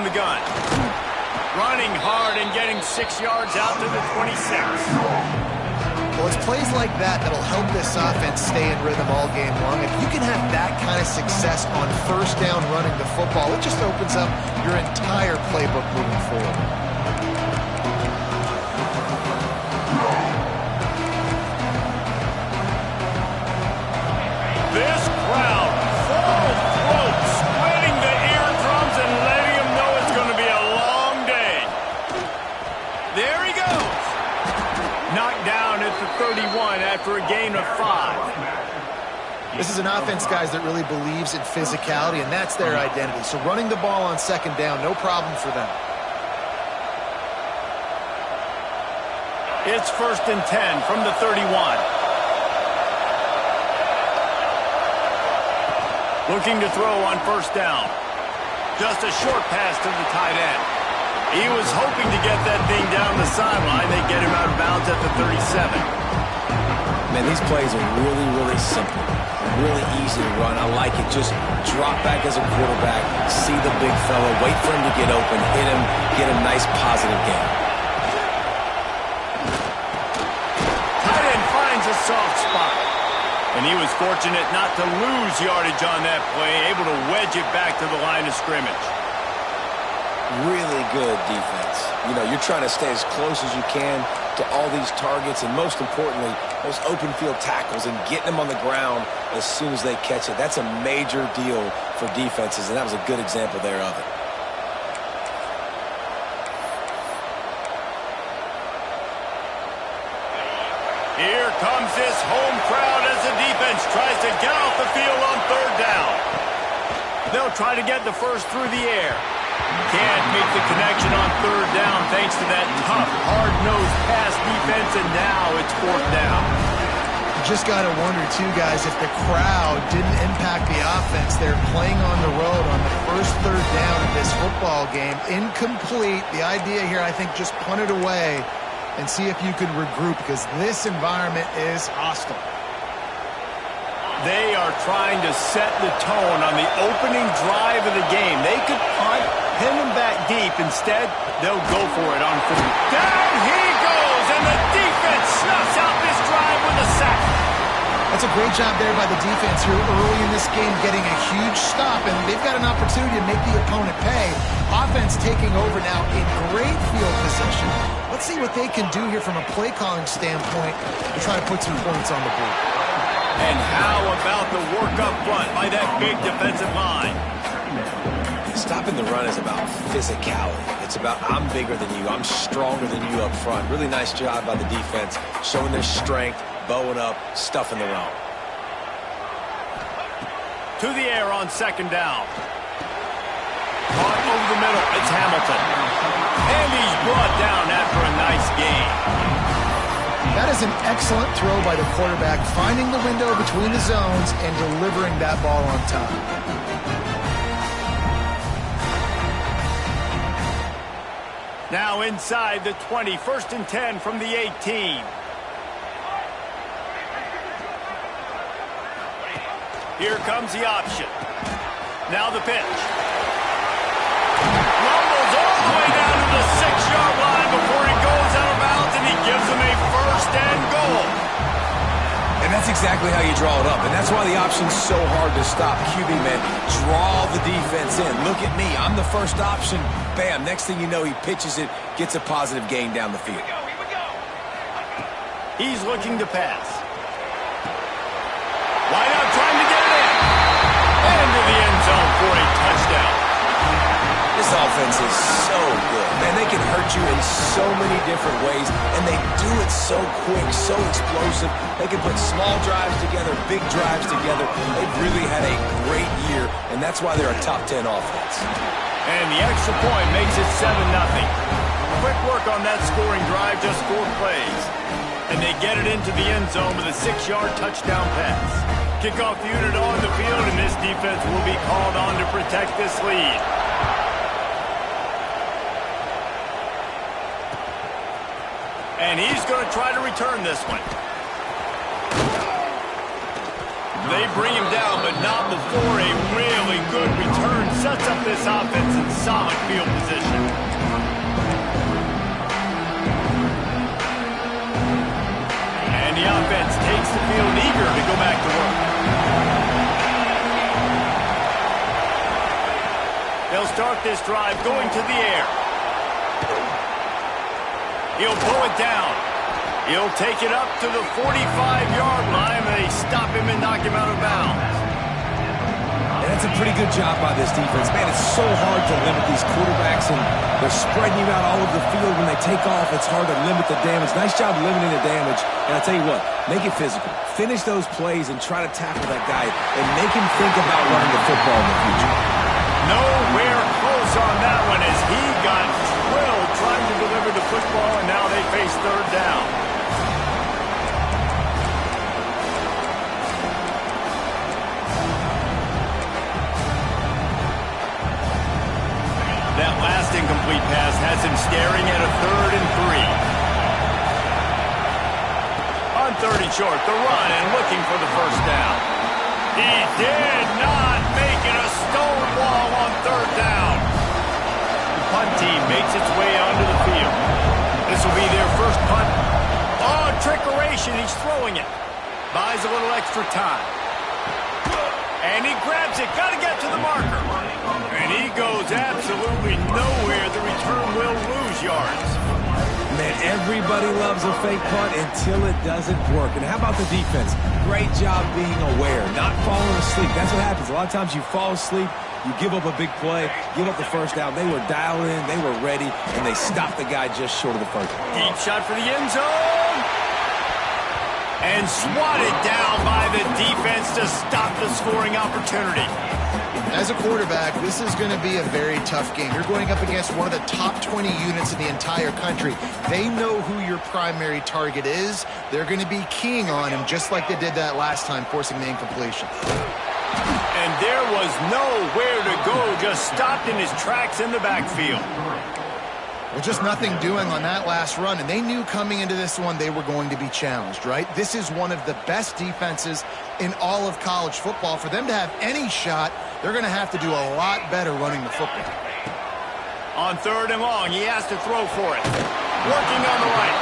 the gun. Running hard and getting 6 yards out to the 26. Well, it's plays like that that'll help this offense stay in rhythm all game long. If you can have that kind of success on first down running the football, it just opens up your entire playbook moving forward. This crowd, full throat, splitting the eardrums and letting them know it's going to be a long day. There he goes. Knocked down at the 31 after a gain of 5. This is an offense, guys, that really believes in physicality, and that's their identity. So running the ball on second down, no problem for them. It's 1st and 10 from the 31. Looking to throw on first down. Just a short pass to the tight end. He was hoping to get that thing down the sideline. They get him out of bounds at the 37. Man, these plays are really, really simple. Really easy to run. I like it. Just drop back as a quarterback, see the big fella, wait for him to get open, hit him, get a nice positive gain. Tight end finds a soft spot. And he was fortunate not to lose yardage on that play, able to wedge it back to the line of scrimmage. Really good defense. You know, you're trying to stay as close as you can to all these targets, and most importantly, those open field tackles and getting them on the ground as soon as they catch it. That's a major deal for defenses, and that was a good example there of it. Here comes this home crowd as the defense tries to get off the field on third down. They'll try to get the first through the air. Can't make the connection on third down thanks to that tough, hard-nosed pass defense, and now it's 4th down. You just got to wonder, too, guys, if the crowd didn't impact the offense. They're playing on the road on the first third down of this football game. Incomplete. The idea here, I think, just punt it away and see if you could regroup, because this environment is hostile. They are trying to set the tone on the opening drive of the game. They could punt, pin them back deep. Instead, they'll go for it on 4th. Down he goes, and the defense snuffs out this drive with a sack. That's a great job there by the defense here early in this game, getting a huge stop, and they've got an opportunity to make the opponent pay. Offense taking over now in great field position. Let's see what they can do here from a play calling standpoint to try to put some points on the board. And how about the work up front by that big defensive line? Stopping the run is about physicality. It's about I'm bigger than you, I'm stronger than you up front. Really nice job by the defense, showing their strength, bowing up, stuffing the run. To the air on second down. Caught over the middle, it's Hamilton. And he's brought down after a nice gain. That is an excellent throw by the quarterback, finding the window between the zones and delivering that ball on time. Now inside the 20, 1st and 10 from the 18. Here comes the option. Now the pitch. Rumbles all the way down to the 6-yard line before he goes out of bounds, and he gives them a 1st and goal. And that's exactly how you draw it up. And that's why the option's so hard to stop. QB, man, draw the defense in. Look at me. I'm the first option. Bam. Next thing you know, he pitches it, gets a positive gain down the field. Here we go. He's looking to pass. Wide out, trying to get it in. And into the end zone for a touchdown. This offense is so good. Man, they can hurt you in so many different ways, and they do it so quick, so explosive. They can put small drives together, big drives together. They've really had a great year, and that's why they're a top 10 offense. And the extra point makes it 7-0. Quick work on that scoring drive, just 4 plays. And they get it into the end zone with a 6-yard touchdown pass. Kickoff unit on the field, and this defense will be called on to protect this lead. And he's going to try to return this one. They bring him down, but not before a really good return sets up this offense in solid field position. And the offense takes the field eager to go back to work. They'll start this drive going to the air. He'll pull it down. He'll take it up to the 45-yard line, and they stop him and knock him out of bounds. And that's a pretty good job by this defense. Man, it's so hard to limit these quarterbacks, and they're spreading you out all over the field. When they take off, it's hard to limit the damage. Nice job limiting the damage. And I'll tell you what, make it physical. Finish those plays and try to tackle that guy and make him think about running the football in the future. Nowhere close on that one as he got drilled trying to deliver the football, and now they face third down. That last incomplete pass has him staring at a 3rd and 3. On 30 short, the run and looking for the first down. He did not make it a stone wall on 3rd down. The punt team makes its way onto the field. This will be their first punt. Oh, trickeration. He's throwing it. Buys a little extra time. And he grabs it. Got to get to the marker. And he goes absolutely nowhere. The return will lose yards. Man, everybody loves a fake punt until it doesn't work. And how about the defense? Great job being aware, not falling asleep. That's what happens. A lot of times you fall asleep, you give up a big play, give up the first down. They were dialed in, they were ready, and they stopped the guy just short of the first. Deep shot for the end zone. And swatted down by the defense to stop the scoring opportunity. As a quarterback, this is going to be a very tough game. You're going up against one of the top 20 units in the entire country. They know who your primary target is. They're going to be keying on him just like they did that last time, forcing the incompletion. And there was nowhere to go, just stopped in his tracks in the backfield. Well, just nothing doing on that last run, and they knew coming into this one they were going to be challenged, right? This is one of the best defenses in all of college football. For them to have any shot, they're going to have to do a lot better running the football. On 3rd and long, he has to throw for it. Working on the right.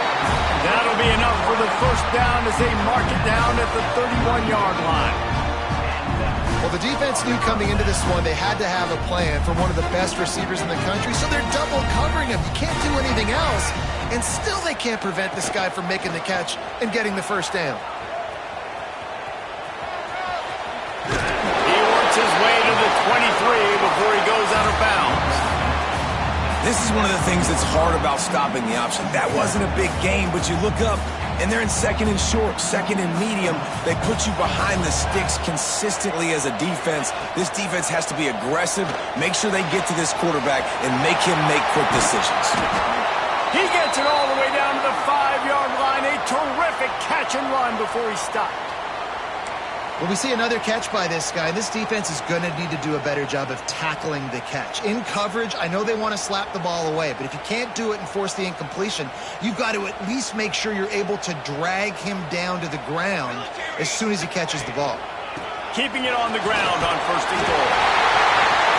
That'll be enough for the first down as they mark it down at the 31-yard line. Well, the defense knew coming into this one they had to have a plan for one of the best receivers in the country, so they're double covering him. You can't do anything else, and still they can't prevent this guy from making the catch and getting the first down. He works his way to the 23 before he goes out of bounds. This is one of the things that's hard about stopping the option. That wasn't a big game, but you look up, and they're in 2nd and short, 2nd and medium. They put you behind the sticks consistently as a defense. This defense has to be aggressive, make sure they get to this quarterback, and make him make quick decisions. He gets it all the way down to the 5-yard line. A terrific catch and run before he stopped. Well, we see another catch by this guy. This defense is going to need to do a better job of tackling the catch. In coverage, I know they want to slap the ball away, but if you can't do it and force the incompletion, you've got to at least make sure you're able to drag him down to the ground as soon as he catches the ball. Keeping it on the ground on 1st and goal.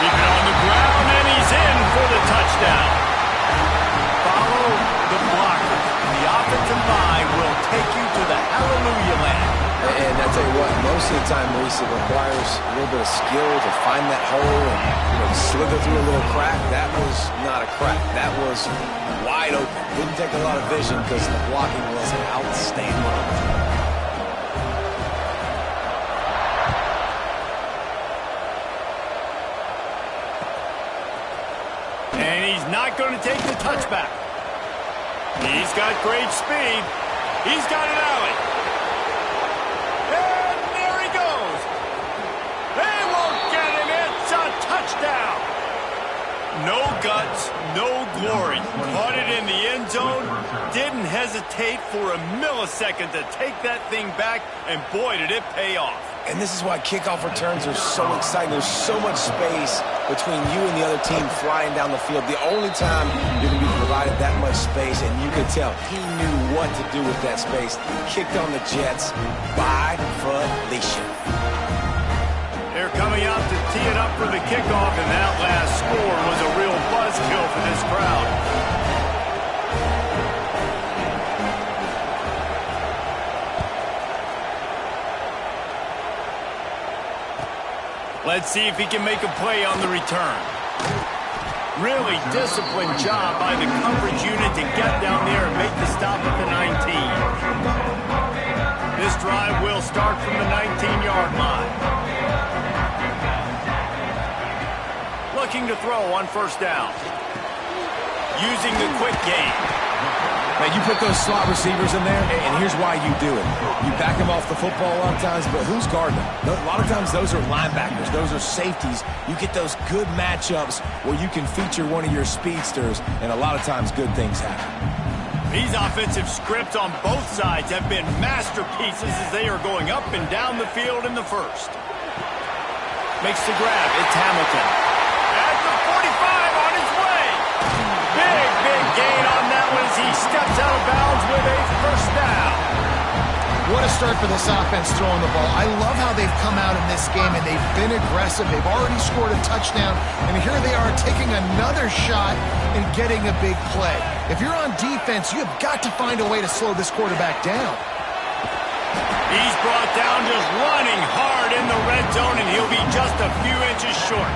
Keep it on the ground, and he's in for the touchdown. Follow the blocker. The offensive line will take you to the hallelujah land. And I tell you what, most of the time, Reese, it requires a little bit of skill to find that hole and slither through a little crack. That was not a crack. That was wide open. Didn't take a lot of vision because the blocking was outstanding. And he's not going to take the touchback. He's got great speed. He's got an alley. And there he goes. They won't get him. It's a touchdown. No guts, no glory. Caught it in the end zone. Didn't hesitate for a millisecond to take that thing back. And boy, did it pay off. And this is why kickoff returns are so exciting. There's so much space between you and the other team flying down the field. The only time you're going to be provided that much space, and you could tell he knew what to do with that space. He kicked on the Jets by volition. Here coming out to tee it up for the kickoff, and that last score was a real buzzkill for this crowd. Let's see if he can make a play on the return. Really disciplined job by the coverage unit to get down there and make the stop at the 19. This drive will start from the 19-yard line. Looking to throw on first down. Using the quick game. Man, you put those slot receivers in there, and here's why you do it. You back them off the football a lot of times, but who's guarding them? A lot of times those are linebackers. Those are safeties. You get those good matchups where you can feature one of your speedsters, and a lot of times good things happen. These offensive scripts on both sides have been masterpieces as they are going up and down the field in the first. Makes the grab. It's Hamilton. At the 45 on his way. Big gain on that one as he steps out of bounds with a first down. What a start for this offense throwing the ball. I love how they've come out in this game, and they've been aggressive. They've already scored a touchdown, and here they are taking another shot and getting a big play. If you're on defense, you have got to find a way to slow this quarterback down. He's brought down just running hard in the red zone, and he'll be just a few inches short.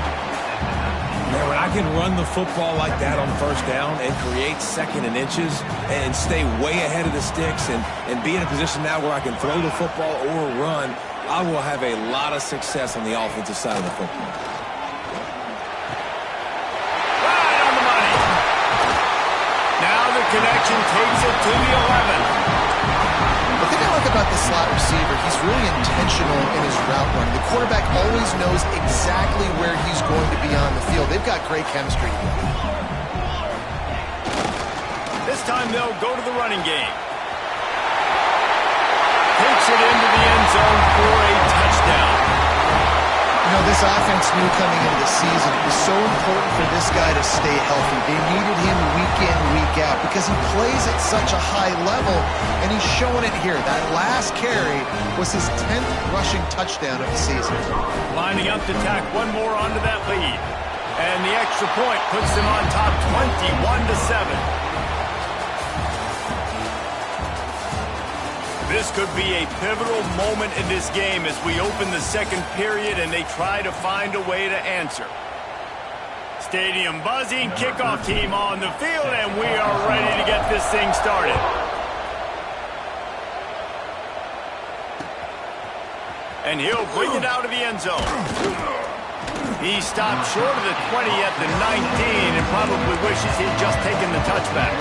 Man, when I can run the football like that on first down and create second and inches and stay way ahead of the sticks and be in a position now where I can throw the football or run, I will have a lot of success on the offensive side of the football. Right on the money. Now the connection takes it to the 11. The thing I like about the slot receiver, he's really intentional in his route running. The quarterback always knows exactly where he's going to be on the field. They've got great chemistry together. This time they'll go to the running game. Takes it into the end zone for a touchdown. You know, this offense knew coming into the season it was so important for this guy to stay healthy. They needed him week in, week out because he plays at such a high level, and he's showing it here. That last carry was his 10th rushing touchdown of the season. Lining up to tack one more onto that lead. And the extra point puts them on top 21-7. This could be a pivotal moment in this game as we open the second period and they try to find a way to answer. Stadium buzzing, kickoff team on the field, and we are ready to get this thing started. And he'll bring it out of the end zone. He stopped short of the 20 at the 19 and probably wishes he'd just taken the touchback.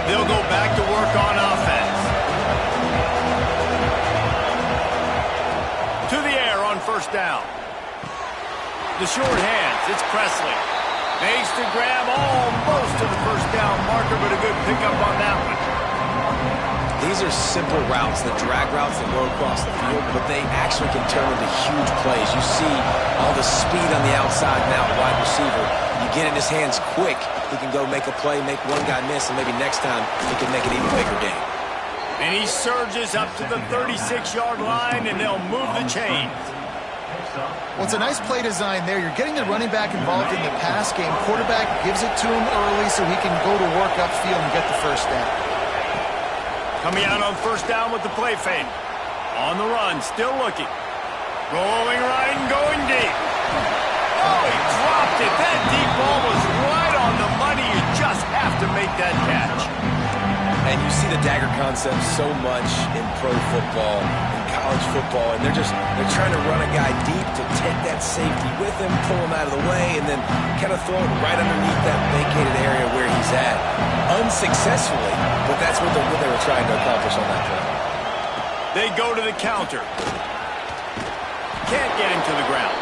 They'll go back to work on offense. To the air on first down. The short hands, it's Presley. Makes the grab almost to the first down marker, but a good pickup on that one. These are simple routes, the drag routes that go across the field, but they actually can turn into huge plays. You see all the speed on the outside now, wide receiver. You get in his hands quick, he can go make a play, make one guy miss, and maybe next time he can make an even bigger game. And he surges up to the 36-yard line, and they'll move the chains. Well, it's a nice play design there. You're getting the running back involved in the pass game. Quarterback gives it to him early so he can go to work upfield and get the first down. Coming out on first down with the play fake. On the run, still looking. Going right and going deep. Oh, he dropped it. That deep ball was right on the money. You just have to make that catch. And you see the dagger concept so much in pro football, in college football, and they're trying to run a guy deep to take that safety with him, pull him out of the way, and then kind of throw it right underneath that vacated area where he's at. Unsuccessfully, but that's what they were trying to accomplish on that play. They go to the counter. Can't get him to the ground.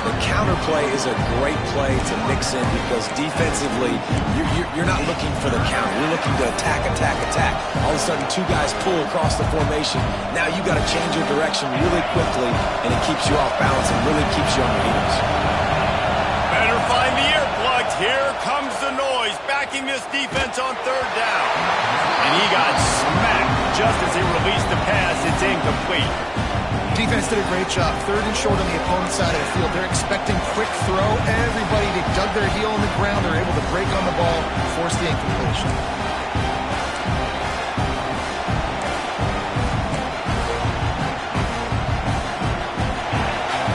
The counter play is a great play to mix in because defensively, you're not looking for the counter. You're looking to attack. All of a sudden, two guys pull across the formation. Now you got to change your direction really quickly, and it keeps you off balance and really keeps you on your heels. Better find the earplugs. Here comes the noise, backing this defense on third down. And he got smacked just as he released the pass. It's incomplete. Defense did a great job. Third and short on the opponent's side of the field. They're expecting quick throw. Everybody, they dug their heel on the ground. They're able to break on the ball, force the incompletion.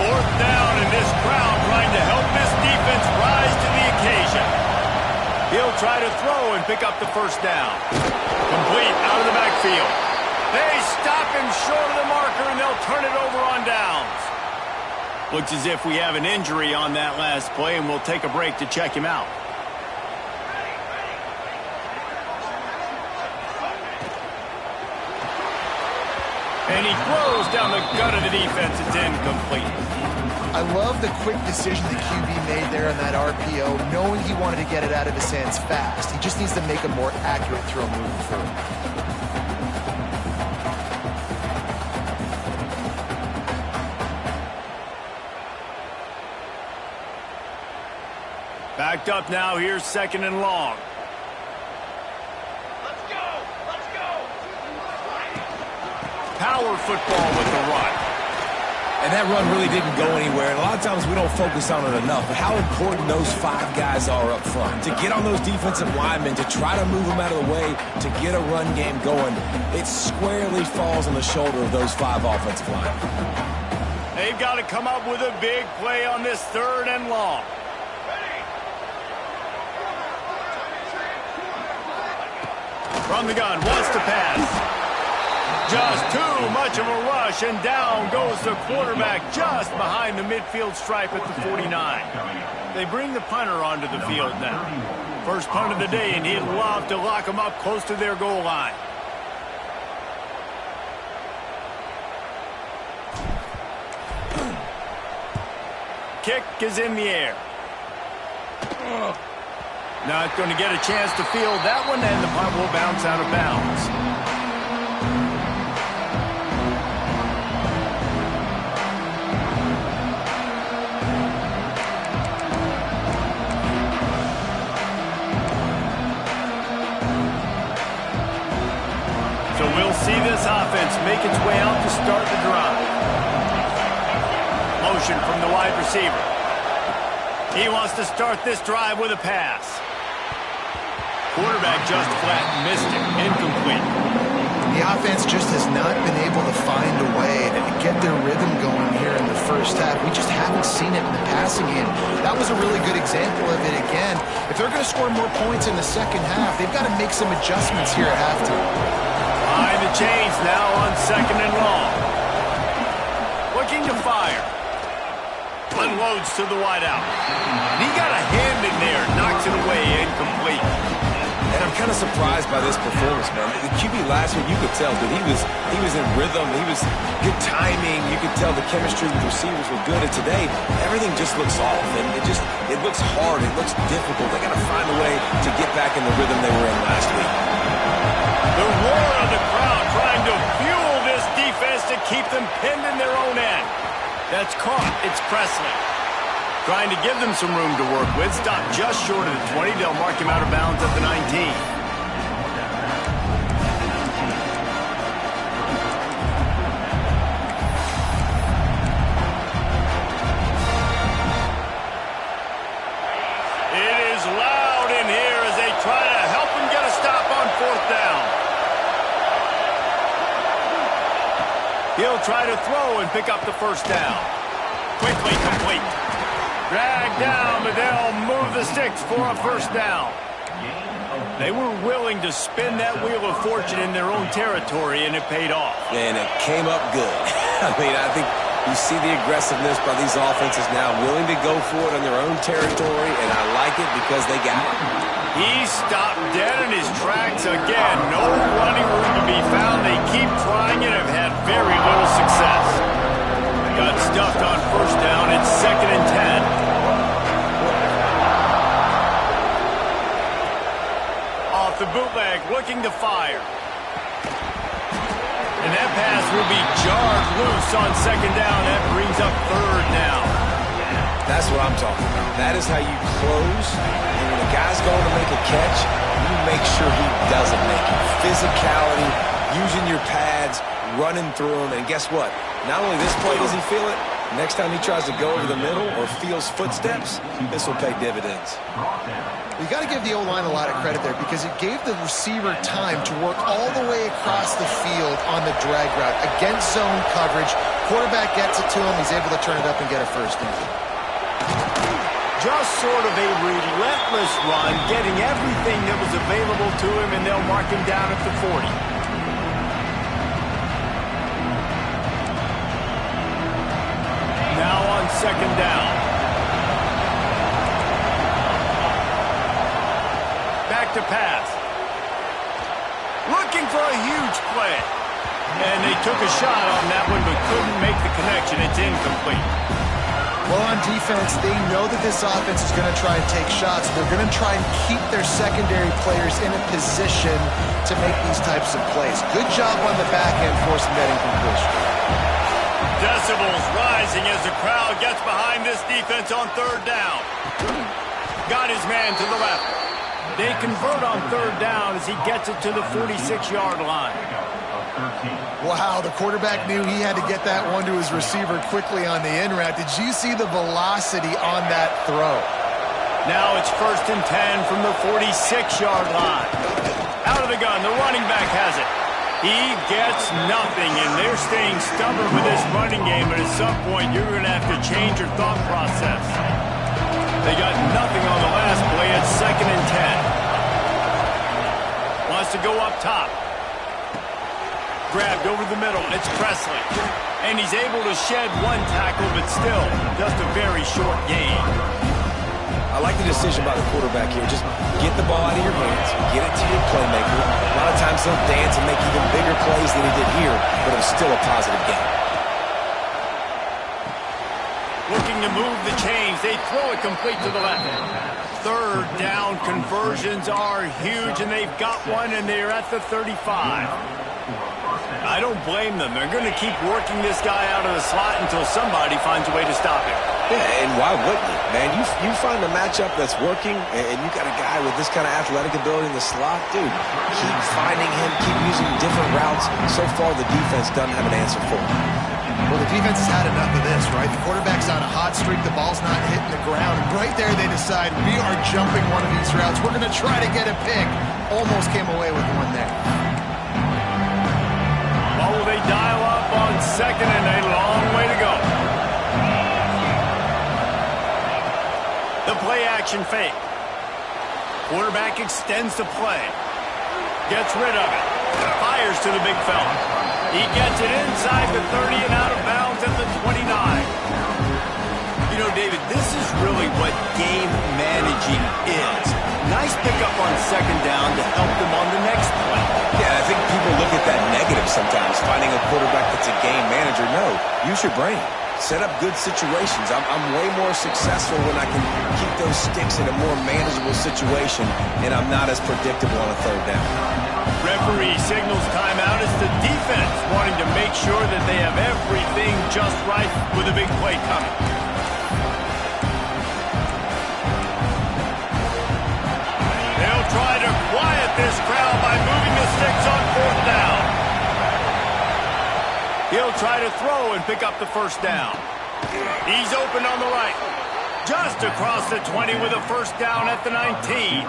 Fourth down, and this crowd trying to help this defense rise to the occasion. He'll try to throw and pick up the first down. Complete out of the backfield. They stop him short of the marker, and they'll turn it over on downs. Looks as if we have an injury on that last play, and we'll take a break to check him out. And he throws down the gut of the defense. It's incomplete. I love the quick decision the QB made there on that RPO, knowing he wanted to get it out of his hands fast. He just needs to make a more accurate throw moving forward. Backed up now. Here's second and long. Let's go! Let's go! Power football with the run. And that run really didn't go anywhere. And a lot of times we don't focus on it enough. But how important those 5 guys are up front. To get on those defensive linemen, to try to move them out of the way, to get a run game going, it squarely falls on the shoulder of those 5 offensive linemen. They've got to come up with a big play on this third and long. From the gun, wants to pass. Just too much of a rush, and down goes the quarterback just behind the midfield stripe at the 49. They bring the punter onto the field now. First punt of the day, and he'd love to lock them up close to their goal line. Kick is in the air. Not going to get a chance to field that one, and the punt will bounce out of bounds. So we'll see this offense make its way out to start the drive. Motion from the wide receiver. He wants to start this drive with a pass. Quarterback just flat missed it. Incomplete. The offense just has not been able to find a way to get their rhythm going here in the first half. We just haven't seen it in the passing game. That was a really good example of it again. If they're going to score more points in the second half, they've got to make some adjustments here at halftime. Behind the chains now on second and long. Looking to fire. Unloads to the wideout. And he got a hand in there, knocks it away, incomplete. And I'm kind of surprised by this performance, man. The QB last week, you could tell that he was in rhythm. He was good timing. You could tell the chemistry with receivers were good. And today, everything just looks off. And it looks hard. It looks difficult. They got to find a way to get back in the rhythm they were in last week. The roar of the crowd trying to fuel this defense to keep them pinned in their own end. That's caught. It's Presley. Trying to give them some room to work with. Stopped just short of the 20. They'll mark him out of bounds at the 19. It is loud in here as they try to help him get a stop on fourth down. He'll try to throw and pick up the first down. Quickly complete. Dragged down, but they'll move the sticks for a first down. They were willing to spin that wheel of fortune in their own territory, and it paid off. And it came up good. I mean, I think you see the aggressiveness by these offenses now, willing to go for it on their own territory, and I like it because they got it. He stopped dead in his tracks again. No running room to be found. They keep trying it and have had very little success. Got stuffed on first down. It's second and 10. Off the bootleg, looking to fire. And that pass will be jarred loose on second down. That brings up third down. That's what I'm talking about. That is how you close. And when a guy's going to make a catch, you make sure he doesn't make it. Physicality, using your pads, running through him. And guess what? Not only this play does he feel it, next time he tries to go over the middle or feels footsteps, this will pay dividends. You got to give the O-line a lot of credit there because it gave the receiver time to work all the way across the field on the drag route against zone coverage. Quarterback gets it to him. He's able to turn it up and get a first down. Just sort of a relentless run, getting everything that was available to him, and they'll mark him down at the 40. Now on second down. Back to pass. Looking for a huge play. And they took a shot on that one, but couldn't make the connection. It's incomplete. Well, on defense, they know that this offense is going to try and take shots. They're going to try and keep their secondary players in a position to make these types of plays. Good job on the back end forcing that incompletion. Decibels rising as the crowd gets behind this defense on third down. Got his man to the left. They convert on third down as he gets it to the 46-yard line. Wow, the quarterback knew he had to get that one to his receiver quickly on the in route. Did you see the velocity on that throw? Now it's 1st and 10 from the 46-yard line. Out of the gun, the running back has it. He gets nothing, and they're staying stubborn with this running game, but at some point you're going to have to change your thought process. They got nothing on the last play. It's 2nd and 10. Wants to go up top. Grabbed over the middle. It's Presley. And he's able to shed one tackle, but still just a very short gain. I like the decision by the quarterback here. Just get the ball out of your hands, get it to your playmaker. A lot of times he'll dance and make even bigger plays than he did here, but it was still a positive game. Looking to move the chains. They throw it complete to the left. Third down conversions are huge, and they've got one, and they're at the 35. I don't blame them. They're going to keep working this guy out of the slot until somebody finds a way to stop him. Yeah, and why wouldn't you? Man, you find a matchup that's working, and you got a guy with this kind of athletic ability in the slot, dude, keep finding him, keep using different routes. So far, the defense doesn't have an answer for him. Well, the defense has had enough of this, right? The quarterback's on a hot streak. The ball's not hitting the ground. And right there, they decide, we are jumping one of these routes. We're going to try to get a pick. Almost came away with one there. Well, they dial up on second, and a long way to go. The play-action fake. Quarterback extends the play. Gets rid of it. Fires to the big fella. He gets it inside the 30 and out of bounds at the 29. You know, David, this is really what game managing is. Nice pickup on second down to help them on the next play. Yeah, I think people look at that negative sometimes, finding a quarterback that's a game manager. No, use your brain. Set up good situations. I'm way more successful when I can keep those sticks in a more manageable situation, and I'm not as predictable on a third down. Referee signals timeout. It's the defense wanting to make sure that they have everything just right with a big play coming. They'll try to quiet this crowd by moving the sticks on fourth down. He'll try to throw and pick up the first down. He's open on the right. Just across the 20 with a first down at the 19.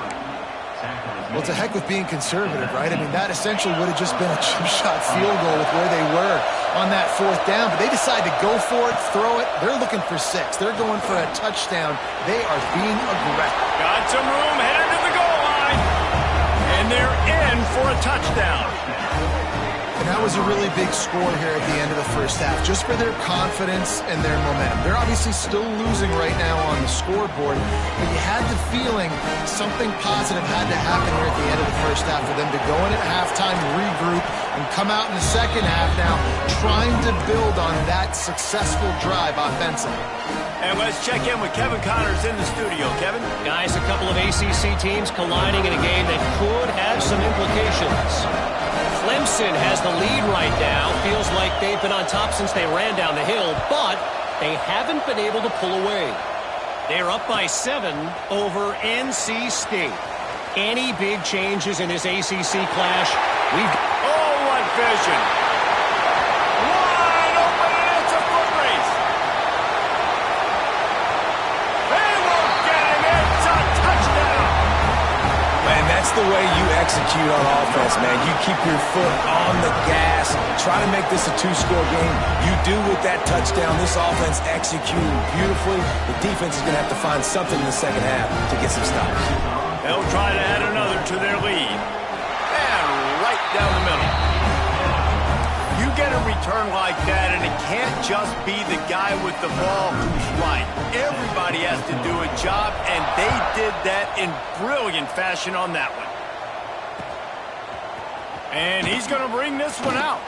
Well, it's a heck with being conservative, right? I mean, that essentially would have just been a chip-shot field goal with where they were on that fourth down. But they decide to go for it, throw it. They're looking for 6. They're going for a touchdown. They are being aggressive. Got some room, headed to the goal line. And they're in for a touchdown. And that was a really big score here at the end of the first half, just for their confidence and their momentum. They're obviously still losing right now on the scoreboard, but you had the feeling something positive had to happen here at the end of the first half for them to go in at halftime, regroup, and come out in the second half now trying to build on that successful drive offensively. And let's check in with Kevin Connors in the studio. Kevin? Guys, a couple of ACC teams colliding in a game that could have some implications. Clemson has the lead right now. Feels like they've been on top since they ran down the hill, but they haven't been able to pull away. They're up by 7 over NC State. Any big changes in this ACC clash? Oh, what vision! Wide open, and it's a foot race. They won't get him. It's a touchdown. Man, that's the way you execute on offense, man. You keep your foot on the gas. Try to make this a two-score game. You do with that touchdown. This offense executed beautifully. The defense is going to have to find something in the second half to get some stops. They'll try to add another to their lead. And right down the middle. You get a return like that, and it can't just be the guy with the ball who's right. Everybody has to do a job, and they did that in brilliant fashion on that one. And he's going to bring this one out.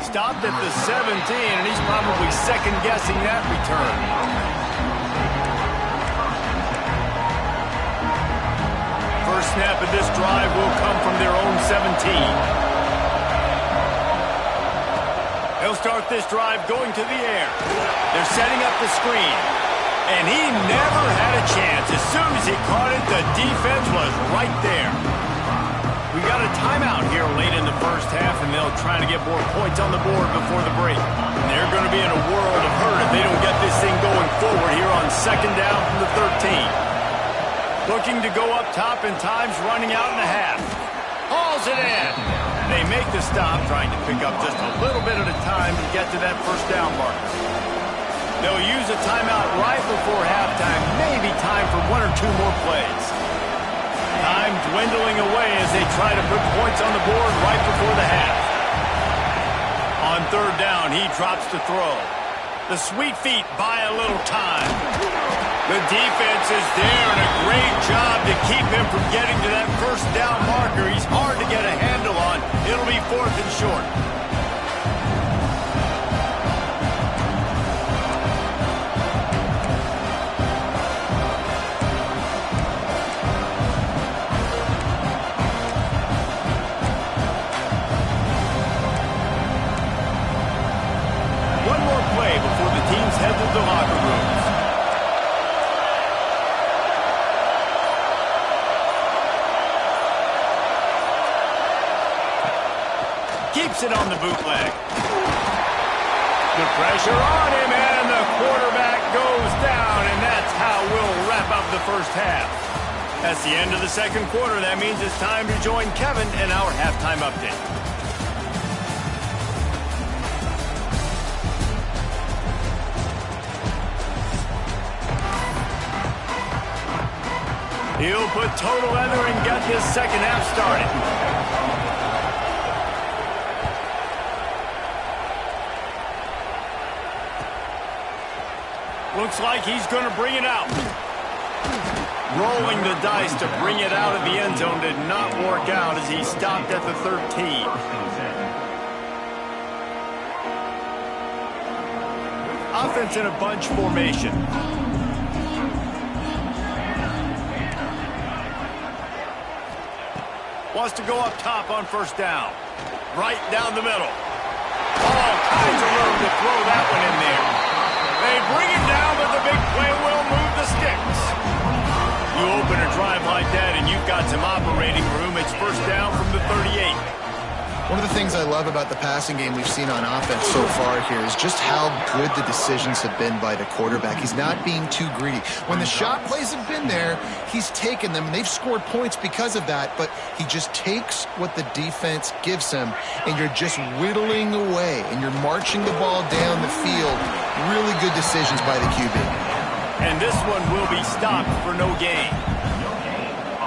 Stopped at the 17, and he's probably second-guessing that return. First snap of this drive will come from their own 17. He'll start this drive going to the air. They're setting up the screen. And he never had a chance. As soon as he caught it, the defense was right there. We got a timeout here late in the first half, and they'll try to get more points on the board before the break. And they're going to be in a world of hurt if they don't get this thing going forward here on second down from the 13. Looking to go up top, and time's running out in the half. Hauls it in. They make the stop, trying to pick up just a little bit at a time to get to that first down mark. They'll use a timeout right before halftime, maybe time for one or two more plays. Time dwindling away as they try to put points on the board right before the half. On third down, he drops to throw. The sweet feet buy a little time. The defense is there, and a great job to keep him from getting to that first down marker. He's hard to get a handle on. It'll be 4th and short. One more play before the teams head to the locker rooms. Keeps it on the bootleg. The pressure on him, and the quarterback goes down, and that's how we'll wrap up the first half. That's the end of the second quarter. That means it's time to join Kevin in our halftime update. He'll put total leather and get this second half started. Looks like he's going to bring it out. Rolling the dice to bring it out of the end zone did not work out as he stopped at the 13. Offense in a bunch formation. Wants to go up top on first down. Right down the middle. All kinds of room to throw that one in there. They bring him down, but the big play will move the sticks. You open a drive like that, and you've got some operating room. It's first down from the 38. One of the things I love about the passing game we've seen on offense so far here is just how good the decisions have been by the quarterback. He's not being too greedy. When the shot plays have been there, he's taken them, and they've scored points because of that, but he just takes what the defense gives him, and you're just whittling away, and you're marching the ball down the field. Really good decisions by the QB. And this one will be stopped for no gain.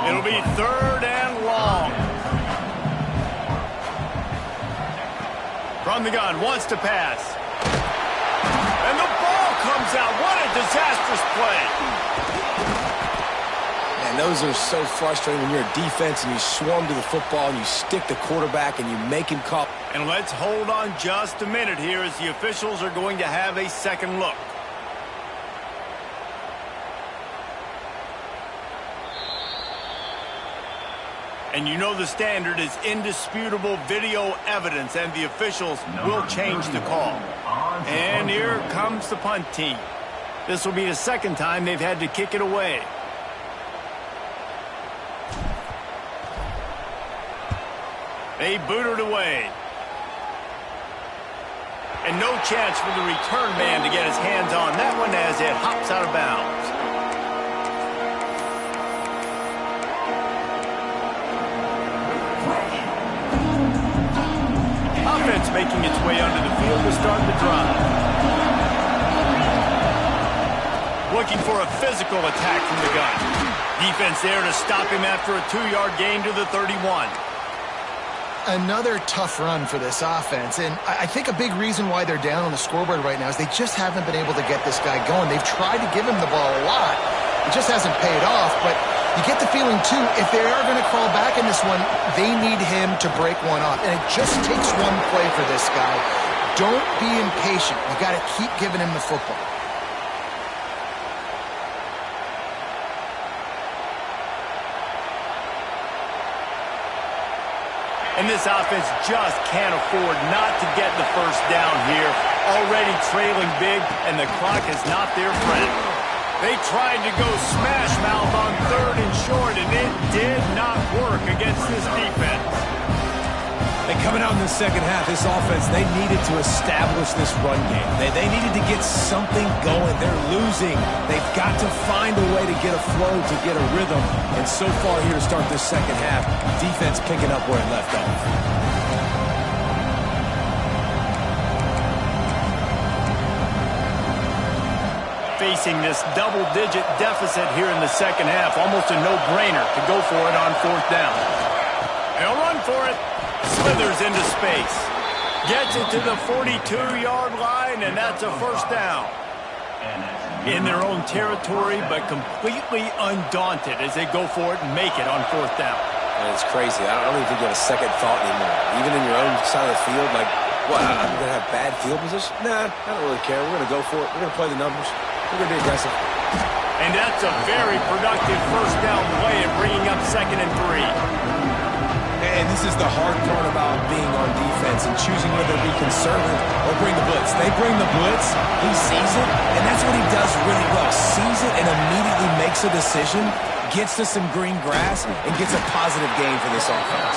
It'll be third and long. From the gun, wants to pass. And the ball comes out. What a disastrous play. Man, those are so frustrating when you're a defense and you swarm to the football and you stick the quarterback and you make him call. And let's hold on just a minute here as the officials are going to have a second look. And you know the standard is indisputable video evidence, and the officials will change the call. And here comes the punt team. This will be the second time they've had to kick it away. They boot it away. And no chance for the return man to get his hands on that one as it hops out of bounds. Offense making its way onto the field to start the drive. Looking for a physical attack from the gun. Defense there to stop him after a 2-yard gain to the 31. Another tough run for this offense, and I think a big reason why they're down on the scoreboard right now is they just haven't been able to get this guy going. They've tried to give him the ball a lot. It just hasn't paid off, but you get the feeling, too, if they are going to crawl back in this one, they need him to break one off, and it just takes one play for this guy. Don't be impatient. You got to keep giving him the football. And this offense just can't afford not to get the first down here. Already trailing big, and the clock is not their friend. They tried to go smash mouth on 3rd and short, and it did not work against this defense. And coming out in the second half, this offense, they needed to establish this run game. They needed to get something going. They're losing. They've got to find a way to get a flow, to get a rhythm. And so far here to start this second half, defense picking up where it left off. Facing this double-digit deficit here in the second half, almost a no-brainer to go for it on 4th down. They'll run for it. Slithers into space. Gets it to the 42-yard line, and that's a first down. In their own territory, but completely undaunted as they go for it and make it on 4th down. And it's crazy. I don't even think you have a second thought anymore. Even in your own side of the field, like, what, I'm going to have bad field position? Nah, I don't really care. We're going to go for it. We're going to play the numbers. We're going to be aggressive. And that's a very productive first down play and bringing up 2nd and 3. And this is the hard part about being on defense and choosing whether to be conservative or bring the blitz. They bring the blitz, he sees it, and that's what he does really well. Sees it and immediately makes a decision, gets to some green grass, and gets a positive gain for this offense.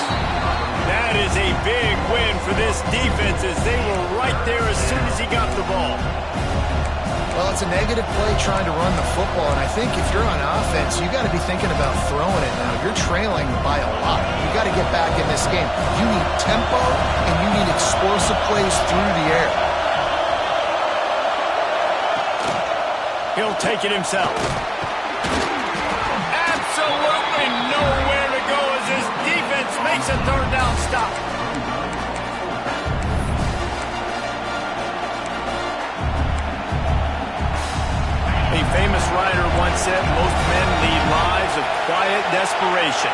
That is a big win for this defense as they were right there as soon as he got the ball. Well, it's a negative play trying to run the football, and I think if you're on offense, you got to be thinking about throwing it now. You're trailing by a lot. You got to get back in this game. You need tempo, and you need explosive plays through the air. He'll take it himself. Absolutely nowhere to go as his defense makes a 3rd down stop. A famous writer once said most men lead lives of quiet desperation.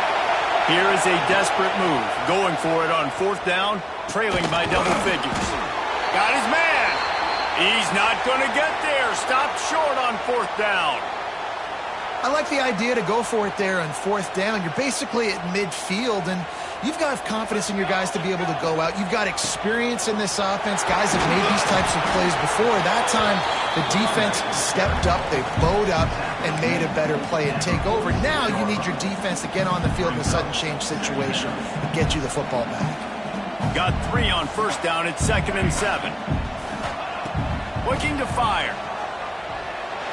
Here is a desperate move, going for it on 4th down, trailing by double figures. Got his man. He's not going to get there. Stopped short on 4th down. I like the idea to go for it there on 4th down. You're basically at midfield, and you've got confidence in your guys to be able to go out. You've got experience in this offense. Guys have made these types of plays before. That time, the defense stepped up, they bowed up, and made a better play and take over. Now you need your defense to get on the field in a sudden change situation and get you the football back. Got 3 on 1st down at 2nd and 7. Looking to fire.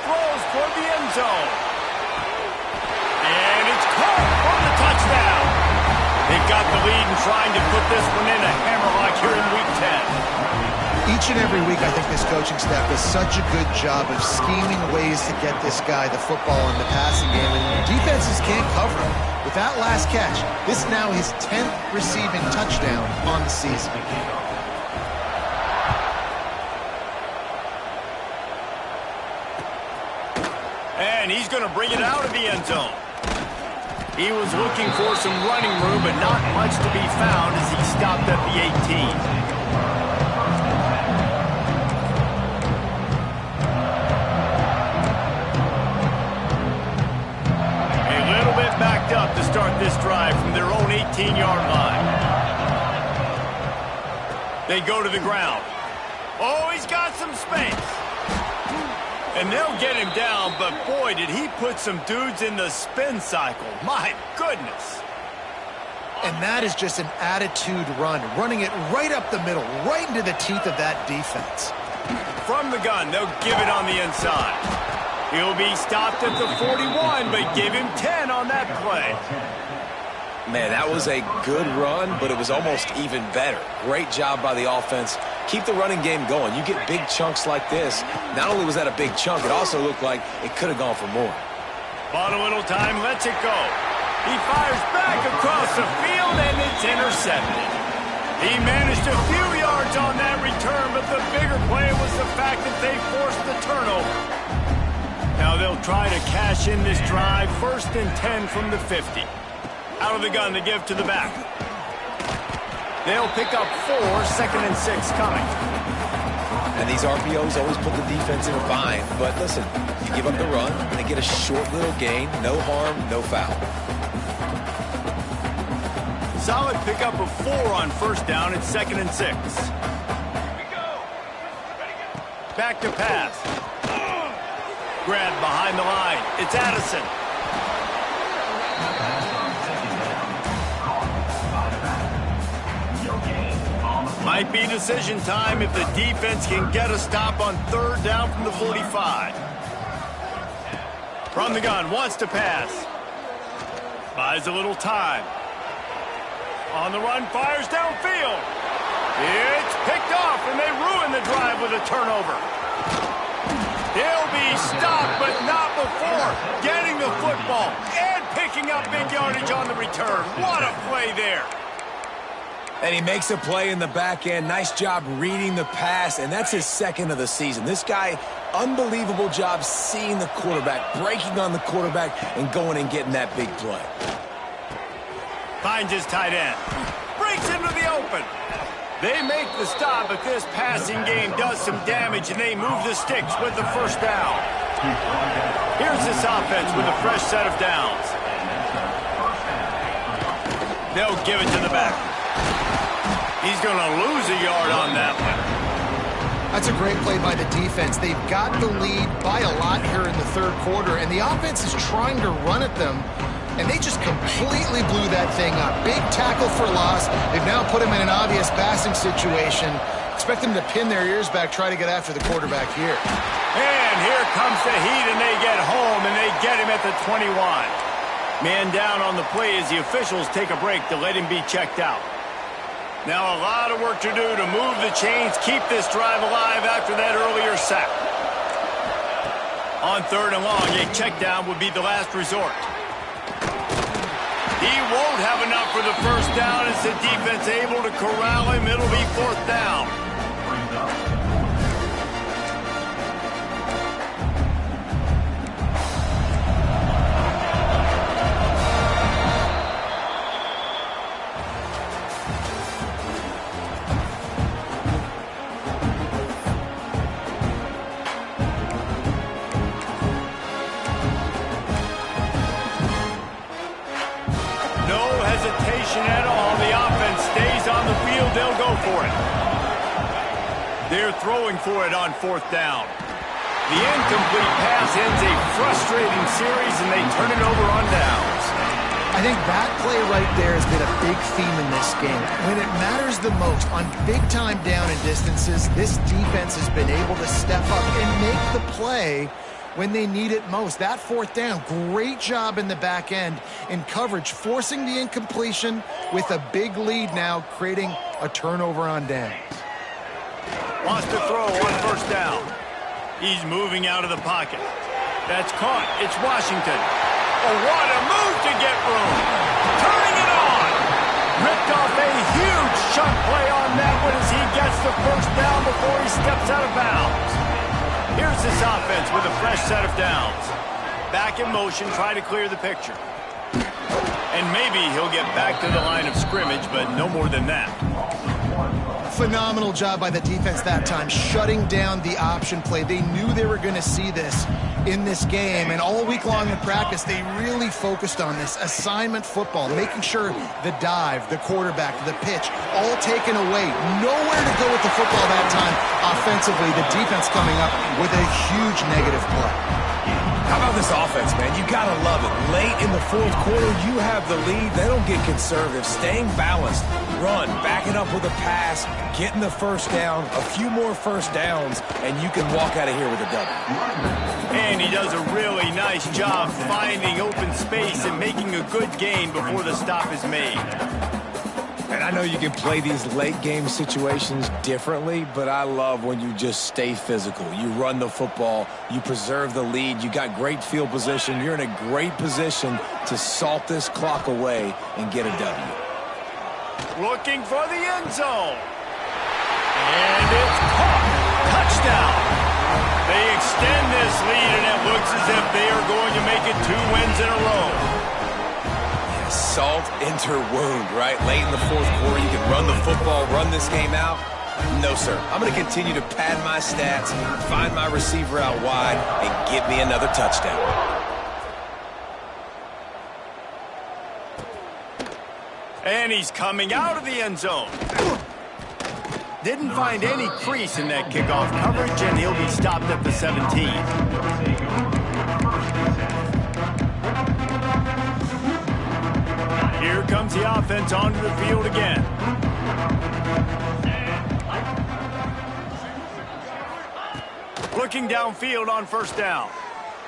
Throws toward the end zone. And it's caught for the touchdown. They've got the lead and trying to put this one in a hammerlock here in Week 10. Each and every week, I think this coaching staff does such a good job of scheming ways to get this guy the football in the passing game, and defenses can't cover him. With that last catch, this is now his 10th receiving touchdown on the season. And he's going to bring it out of the end zone. He was looking for some running room, but not much to be found as he stopped at the 18. A little bit backed up to start this drive from their own 18-yard line. They go to the ground. Oh, he's got some space. And they'll get him down, but boy, did he put some dudes in the spin cycle. My goodness. And that is just an attitude run, running it right up the middle, right into the teeth of that defense. From the gun, they'll give it on the inside. He'll be stopped at the 41, but give him 10 on that play. Man, that was a good run, but it was almost even better. Great job by the offense. Keep the running game going. You get big chunks like this. Not only was that a big chunk, it also looked like it could have gone for more. Bought a little time, lets it go. He fires back across the field, and it's intercepted. He managed a few yards on that return, but the bigger play was the fact that they forced the turnover. Now they'll try to cash in this drive. 1st and 10 from the 50. Out of the gun to give to the back. They'll pick up 4, 2nd and 6 coming. And these RPOs always put the defense in a bind. But listen, you give up the run, and they get a short little gain. No harm, no foul. Solid pickup of 4 on 1st down. It's 2nd and 6. Back to pass. Grab behind the line. It's Addison. Might be decision time if the defense can get a stop on 3rd down from the 45. From the gun, wants to pass. Buys a little time. On the run, fires downfield. It's picked off, and they ruin the drive with a turnover. He'll be stopped, but not before getting the football and picking up big yardage on the return. What a play there. And he makes a play in the back end. Nice job reading the pass, and that's his 2nd of the season. This guy, unbelievable job seeing the quarterback, breaking on the quarterback, and going and getting that big play. Finds his tight end. Breaks into the open. They make the stop, but this passing game does some damage, and they move the sticks with the 1st down. Here's this offense with a fresh set of downs. They'll give it to the back. He's going to lose a yard on that one. That's a great play by the defense. They've got the lead by a lot here in the 3rd quarter, and the offense is trying to run at them, and they just completely blew that thing up. Big tackle for loss. They've now put him in an obvious passing situation. Expect them to pin their ears back, try to get after the quarterback here. And here comes the heat, and they get home, and they get him at the 21. Man down on the play as the officials take a break to let him be checked out. Now a lot of work to do to move the chains, keep this drive alive after that earlier sack. On 3rd and long, a check down would be the last resort. He won't have enough for the 1st down as the defense able to corral him. It'll be 4th down. At all. The offense stays on the field. They'll go for it. They're throwing for it on 4th down. The incomplete pass ends a frustrating series, and they turn it over on downs. I think that play right there has been a big theme in this game. When it matters the most, on big-time down and distances, this defense has been able to step up and make the play when they need it most. That 4th down, great job in the back end in coverage, forcing the incompletion with a big lead now, creating a turnover on downs. Wants to throw on 1st down. He's moving out of the pocket. That's caught. It's Washington. Oh, what a move to get room. Turning it on. Ripped off a huge chunk play on that one as he gets the 1st down before he steps out of bounds. Here's this offense with a fresh set of downs. Back in motion, try to clear the picture. And maybe he'll get back to the line of scrimmage, but no more than that. Phenomenal job by the defense that time, shutting down the option play. They knew they were going to see this in this game, and all week long in practice, they really focused on this assignment football, making sure the dive, the quarterback, the pitch, all taken away. Nowhere to go with the football that time offensively. The defense coming up with a huge negative play. How about this offense, man? You gotta love it. Late in the fourth quarter, you have the lead. They don't get conservative. Staying balanced. Run, back it up with a pass, getting the first down, a few more first downs, and you can walk out of here with a W. And he does a really nice job finding open space and making a good gain before the stop is made. And I know you can play these late game situations differently, but I love when you just stay physical. You run the football, you preserve the lead, you got great field position, you're in a great position to salt this clock away and get a W. Looking for the end zone. And it's caught. Touchdown. They extend this lead, and it looks as if they are going to make it 2 wins in a row. Salt into wound, right? Late in the fourth quarter, you can run the football, run this game out. No, sir. I'm going to continue to pad my stats, find my receiver out wide, and get me another touchdown. And he's coming out of the end zone. Didn't find any crease in that kickoff coverage, and he'll be stopped at the 17. Here comes the offense onto the field again. Looking downfield on first down.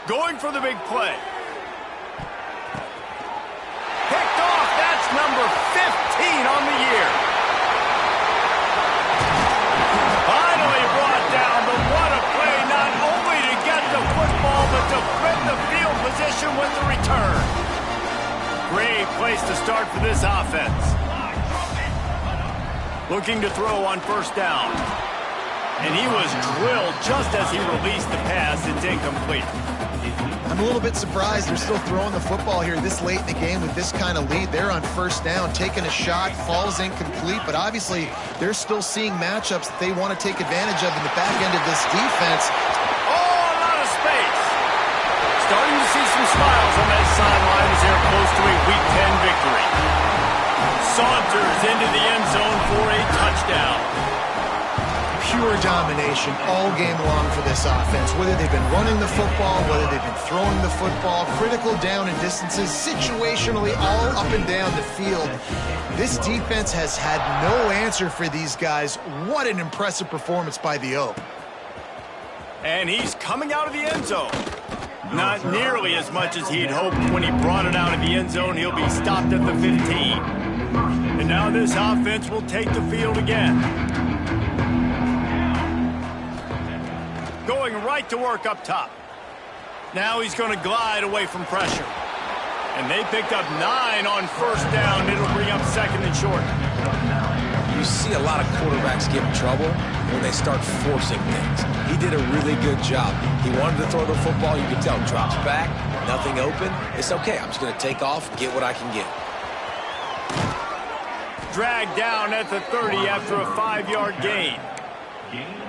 Going for the big play. Picked off. That's number 15 on the year. Finally brought down, but what a play, not only to get the football, but to flip the field position with the return. Great place to start for this offense. Looking to throw on first down. And he was drilled just as he released the pass. It's incomplete. I'm a little bit surprised they're still throwing the football here this late in the game with this kind of lead. They're on first down, taking a shot, falls incomplete, but obviously they're still seeing matchups that they want to take advantage of in the back end of this defense. Oh, a lot of space. Starting to see some smiles on that sideline as they're close to a Week 10 victory. Saunters into the end zone for a touchdown. Pure domination all game long for this offense. Whether they've been running the football, whether they've been throwing the football, critical down and distances, situationally all up and down the field. This defense has had no answer for these guys. What an impressive performance by the O. And he's coming out of the end zone. Not nearly as much as he'd hoped when he brought it out of the end zone. He'll be stopped at the 15. And now this offense will take the field again. Going right to work up top. Now he's going to glide away from pressure. And they picked up 9 on first down. It'll bring up second and short. You see a lot of quarterbacks get in trouble when they start forcing things. He did a really good job. He wanted to throw the football. You could tell. Drops back, nothing open. It's okay. I'm just going to take off, get what I can get. Dragged down at the 30 after a 5-yard gain.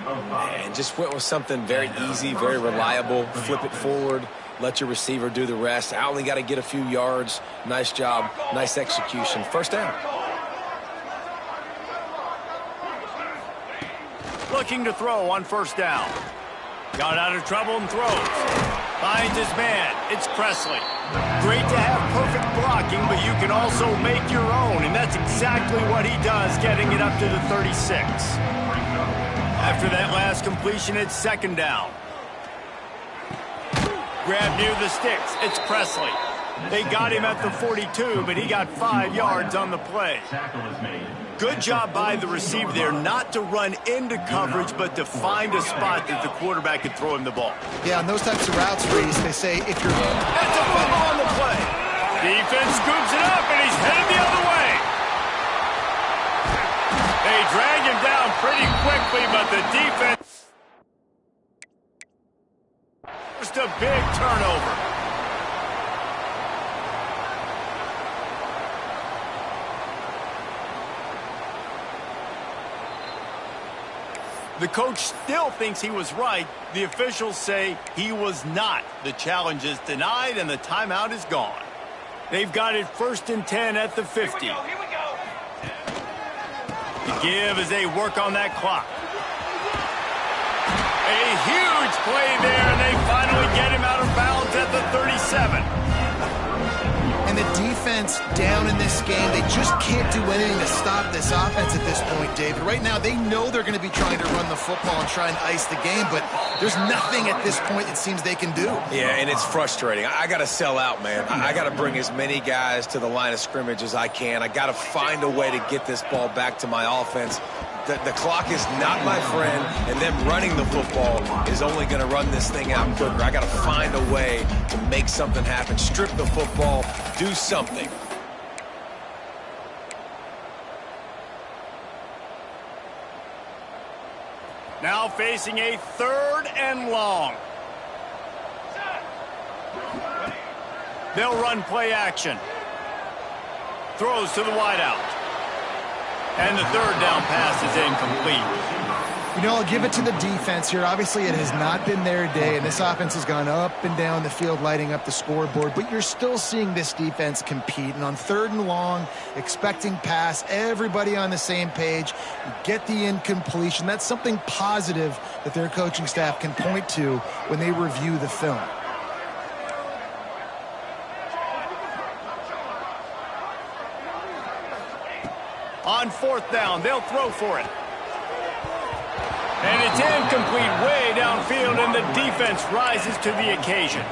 And just went with something very easy, very reliable. Flip it forward. Let your receiver do the rest. I only got to get a few yards. Nice job. Nice execution. First down. Looking to throw on first down. Got out of trouble and throws. Finds his man. It's Presley. Great to have perfect blocking, but you can also make your own, and that's exactly what he does, getting it up to the 36. After that last completion, it's second down. Grab near the sticks. It's Presley. They got him at the 42, but he got 5 yards on the play. Good job by the receiver there, not to run into coverage, but to find a spot that the quarterback could throw him the ball. Yeah, on those types of routes, Reese, they say if you're... That's a fumble on the play. Defense scoops it up, and he's headed the other way. They drag him down pretty quickly, but the defense... Just a big turnover. The coach still thinks he was right. The officials say he was not. The challenge is denied, and the timeout is gone. They've got it 1st and 10 at the 50. Here we go. The give as they work on that clock. A huge play there, and they finally get him out of bounds at the 37. And the defense down in this game, they just can't do anything to stop this offense at this point, David. Right now, they know they're going to be trying to run the football and try and ice the game, but there's nothing at this point it seems they can do. Yeah, and it's frustrating. I got to sell out, man. I got to bring as many guys to the line of scrimmage as I can. I got to find a way to get this ball back to my offense. The clock is not my friend, and them running the football is only going to run this thing out quicker. I got to find a way to make something happen, strip the football, do something. Now facing a 3rd and long. They'll run play action. Throws to the wideout. And the 3rd down pass is incomplete. You know, I'll give it to the defense here. Obviously, it has not been their day, and this offense has gone up and down the field, lighting up the scoreboard, but you're still seeing this defense compete. And on 3rd and long, expecting pass, everybody on the same page, get the incompletion. That's something positive that their coaching staff can point to when they review the film. On 4th down, they'll throw for it. And it's incomplete way downfield, and the defense rises to the occasion.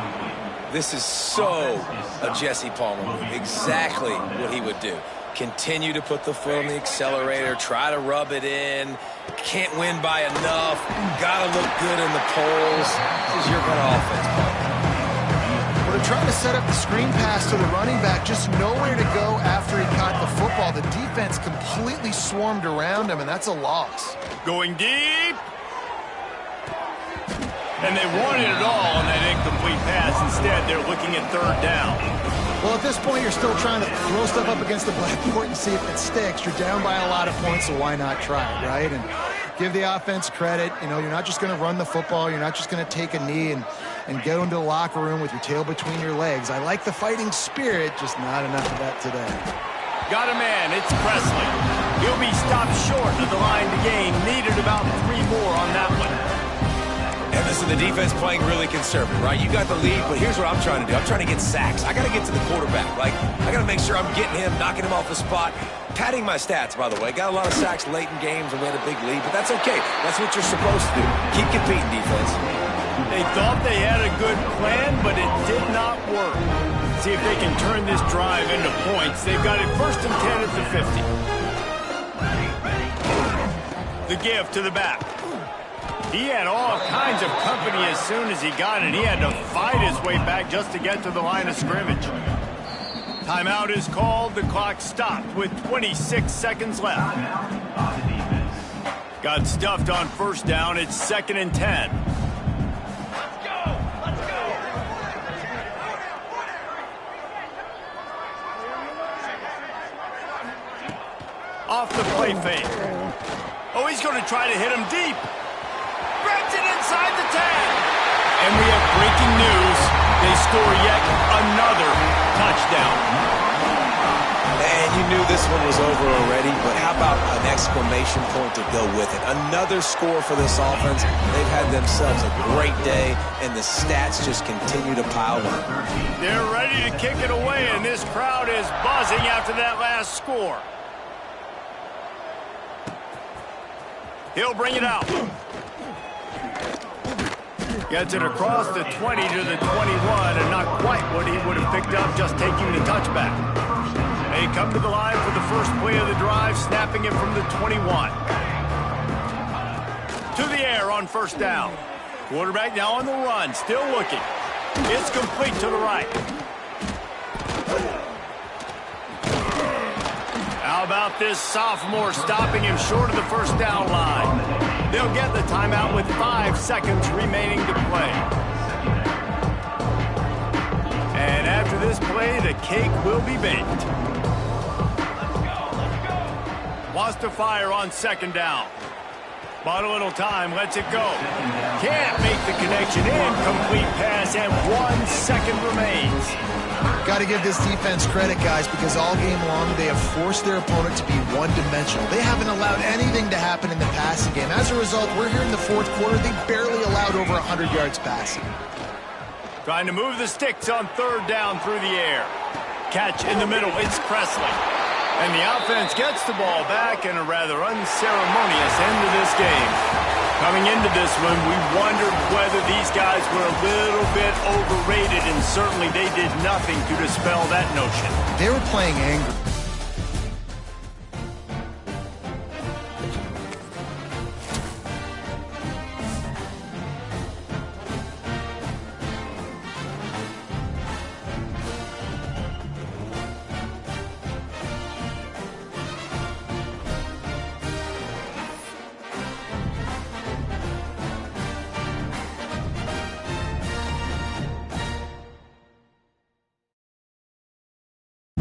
This is so a Jesse Palmer move. Exactly what he would do. Continue to put the foot on the accelerator, try to rub it in. Can't win by enough. Gotta look good in the polls. This is your kind of offense, partner. They're trying to set up the screen pass to the running back, just nowhere to go after he caught the football. The defense completely swarmed around him, and that's a loss. Going deep. And they wanted it all on that incomplete pass. Instead, they're looking at 3rd down. Well, at this point, you're still trying to throw stuff up against the blackboard and see if it sticks. You're down by a lot of points, so why not try it, right? And give the offense credit. You know, you're not just going to run the football. You're not just going to take a knee and go into the locker room with your tail between your legs. I like the fighting spirit, just not enough of that today. Got a man. It's Presley. He'll be stopped short of the line to gain. Needed about 3 more on that one. And listen, the defense playing really conservative, right? You got the lead, but here's what I'm trying to do. I'm trying to get sacks. I got to get to the quarterback. Like, I got to make sure I'm getting him, knocking him off the spot. Padding my stats, by the way. Got a lot of sacks late in games, and we had a big lead, but that's okay. That's what you're supposed to do. Keep competing, defense. They thought they had a good plan, but it did not work. See if they can turn this drive into points. They've got it 1st and 10 at the 50. The give to the back. He had all kinds of company as soon as he got it. He had to fight his way back just to get to the line of scrimmage. Timeout is called. The clock stopped with 26 seconds left. Got stuffed on 1st down. It's 2nd and 10. Off the play fake. Oh, he's going to try to hit him deep. Grabs it inside the 10. And we have breaking news. They score yet another touchdown. And you knew this one was over already, but how about an exclamation point to go with it? Another score for this offense. They've had themselves a great day, and the stats just continue to pile up. They're ready to kick it away, and this crowd is buzzing after that last score. He'll bring it out. Gets it across the 20 to the 21, and not quite what he would have picked up just taking the touchback. They come to the line for the first play of the drive, snapping it from the 21. To the air on 1st down. Quarterback now on the run, still looking. It's complete to the right. How about this sophomore stopping him short of the 1st down line? They'll get the timeout with 5 seconds remaining to play. And after this play, the cake will be baked. Wants to fire on 2nd down. Bought a little time, lets it go. Can't make the connection. Incomplete pass, and 1 second remains. Got to give this defense credit, guys, because all game long they have forced their opponent to be one-dimensional. They haven't allowed anything to happen in the passing game. As a result, we're here in the fourth quarter. They barely allowed over 100 yards passing. Trying to move the sticks on third down through the air. Catch in the middle. It's Presley. And the offense gets the ball back in a rather unceremonious end to this game. Coming into this one, we wondered whether these guys were a little bit overrated, and certainly they did nothing to dispel that notion. They were playing angry.